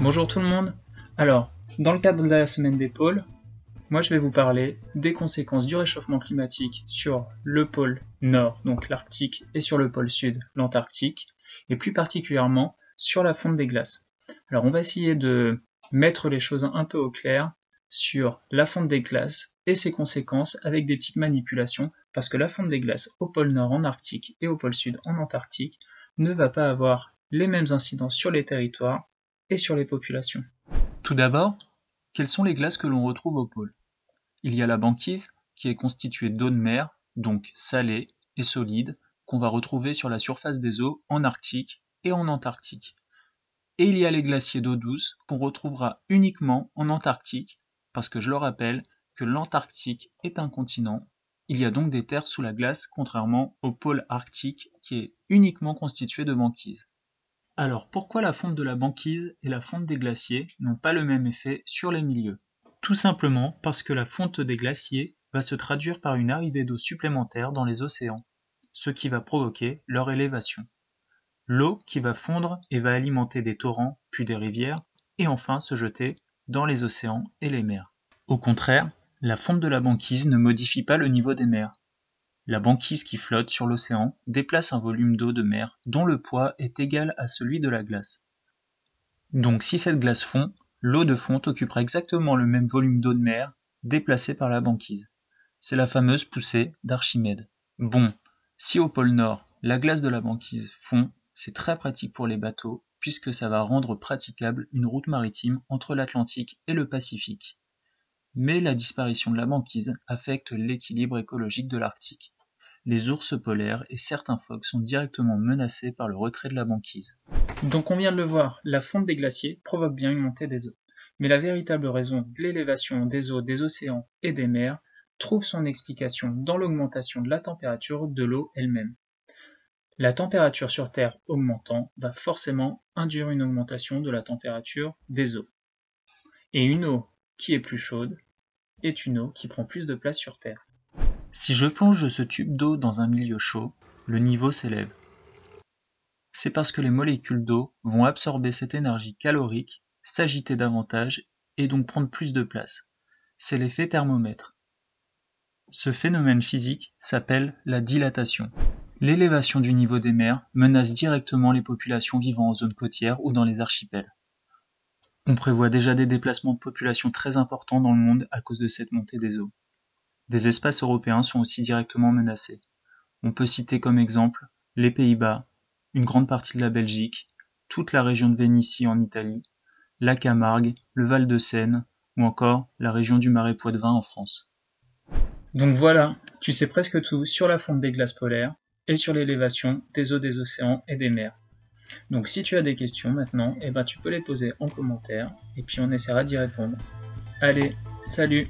Bonjour tout le monde. Alors, dans le cadre de la semaine des pôles, moi je vais vous parler des conséquences du réchauffement climatique sur le pôle nord, donc l'Arctique, et sur le pôle sud, l'Antarctique, et plus particulièrement sur la fonte des glaces. Alors on va essayer de mettre les choses un peu au clair sur la fonte des glaces et ses conséquences avec des petites manipulations, parce que la fonte des glaces au pôle nord en Arctique et au pôle sud en Antarctique ne va pas avoir les mêmes incidences sur les territoires et sur les populations. Tout d'abord, quelles sont les glaces que l'on retrouve au pôle? Il y a la banquise, qui est constituée d'eau de mer, donc salée et solide, qu'on va retrouver sur la surface des eaux en Arctique et en Antarctique. Et il y a les glaciers d'eau douce, qu'on retrouvera uniquement en Antarctique, parce que je le rappelle que l'Antarctique est un continent. Il y a donc des terres sous la glace, contrairement au pôle arctique, qui est uniquement constitué de banquise. Alors pourquoi la fonte de la banquise et la fonte des glaciers n'ont pas le même effet sur les milieux? Tout simplement parce que la fonte des glaciers va se traduire par une arrivée d'eau supplémentaire dans les océans, ce qui va provoquer leur élévation. L'eau qui va fondre et va alimenter des torrents, puis des rivières, et enfin se jeter dans les océans et les mers. Au contraire, la fonte de la banquise ne modifie pas le niveau des mers. La banquise qui flotte sur l'océan déplace un volume d'eau de mer dont le poids est égal à celui de la glace. Donc si cette glace fond, l'eau de fonte occupera exactement le même volume d'eau de mer déplacé par la banquise. C'est la fameuse poussée d'Archimède. Bon, si au pôle Nord, la glace de la banquise fond, c'est très pratique pour les bateaux puisque ça va rendre praticable une route maritime entre l'Atlantique et le Pacifique. Mais la disparition de la banquise affecte l'équilibre écologique de l'Arctique. Les ours polaires et certains phoques sont directement menacés par le retrait de la banquise. Donc on vient de le voir, la fonte des glaciers provoque bien une montée des eaux. Mais la véritable raison de l'élévation des eaux des océans et des mers trouve son explication dans l'augmentation de la température de l'eau elle-même. La température sur Terre augmentant va forcément induire une augmentation de la température des eaux. Et une eau qui est plus chaude est une eau qui prend plus de place sur Terre. Si je plonge ce tube d'eau dans un milieu chaud, le niveau s'élève. C'est parce que les molécules d'eau vont absorber cette énergie calorique, s'agiter davantage et donc prendre plus de place. C'est l'effet thermomètre. Ce phénomène physique s'appelle la dilatation. L'élévation du niveau des mers menace directement les populations vivant en zone côtière ou dans les archipels. On prévoit déjà des déplacements de population très importants dans le monde à cause de cette montée des eaux. Des espaces européens sont aussi directement menacés. On peut citer comme exemple les Pays-Bas, une grande partie de la Belgique, toute la région de Vénitie en Italie, la Camargue, le Val-de-Seine ou encore la région du Marais Poitevin en France. Donc voilà, tu sais presque tout sur la fonte des glaces polaires et sur l'élévation des eaux des océans et des mers. Donc si tu as des questions maintenant, tu peux les poser en commentaire et puis on essaiera d'y répondre. Allez, salut!